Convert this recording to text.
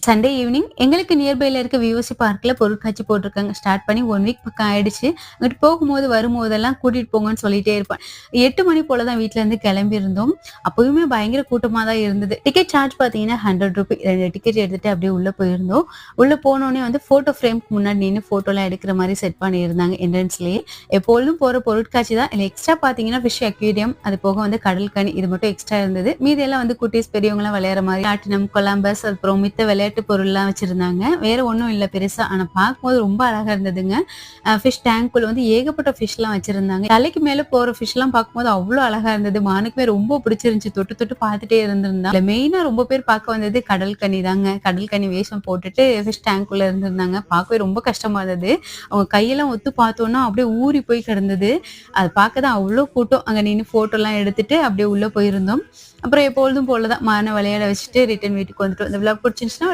Sunday evening எங்களுக்கு நியர்பைல இருக்க VOC பார்க்ல பொருட்காட்சி போட்டிருக்காங்க. ஸ்டார்ட் பண்ணி 1 வீக் பக்கம் ஆயிடுச்சு. அங்கிட்டு போகும்போது, வரும்போதெல்லாம் கூட்டிட்டு போங்கன்னு சொல்லிட்டே இருப்பேன். 8 மணி போல தான் வீட்லருந்து கிளம்பியிருந்தோம். அப்பவுமே பயங்கர கூட்டமா தான் இருந்தது. டிக்கெட் சார்ஜ் பார்த்தீங்கன்னா ₹100 2 டிக்கெட் எடுத்துட்டு அப்படியே உள்ள போயிருந்தோம். உள்ள போனோனே வந்து ஃபோட்டோ ஃப்ரேம்க்கு முன்னாடி நின்னு ஃபோட்டோலாம் எடுக்கிற மாரி செட் பண்ணியிருந்தாங்க என்ட்ரன்ஸ்லயே. எப்பொழுதும் போற பொருட்காட்சி தான். இல்ல எக்ஸ்ட்ரா பார்த்தீங்கன்னா ஃபிஷ் அக்வேரியம், அது போக வந்து கடல் கன்னி இது மட்டும் எக்ஸ்ட்ரா இருந்தது. மீதி எல்லாம் வந்து குட்டீஸ் பெரியவங்கலாம் விளையாடுற மாரி பிளாட்டினம், கொலம்பஸ் அப்புறம் மித்த விளையாட்டு பொருள்லாம் வச்சிருந்தாங்க. வேற ஒண்ணும் இல்ல பெருசா. ஆனா பார்க்கும்போது ரொம்ப அழகா இருந்ததுங்க. ஃபிஷ் டேங்க்குள்ள வந்து ஏகப்பட்ட ஃபிஷ்லாம் வச்சிருந்தாங்க. தலைக்கு மேல போற ஃபிஷ்லாம் பார்க்கும்போது அவ்ளோ அழகா இருந்தது. மானுக்குமே ரொம்ப பிடிச்சிருந்துச்சு. தொட்டு தொட்டு பார்த்துட்டே இருந்திருந்தா. இதுல மெயினா ரொம்ப பேர் பார்க்க வந்தது கடல் கன்னி தாங்க. கடல் கன்னி வேஷம் போட்டுட்டு ஃபிஷ் டேங்க்குள்ள இருந்திருந்தாங்க. பார்க்கவே ரொம்ப கஷ்டமா இருந்தது. அவங்க கையெல்லாம் ஒத்து பார்த்தோம்னா அப்படியே ஊறி போய் கிடந்தது. அது பார்க்க தான் அவ்ளோ கூட்டம். அங்க நின்னு ஃபோட்டோலாம் எடுத்துட்டு அப்படியே உள்ள போயிருந்தோம். அப்புறம் எப்பொழுதும் போல தான் மான விளையாட வச்சுட்டு ரிட்டர்ன் வீட்டுக்கு வந்துட்டோம். இந்த விளாக் பிடிச்சிருந்துச்சுன்னா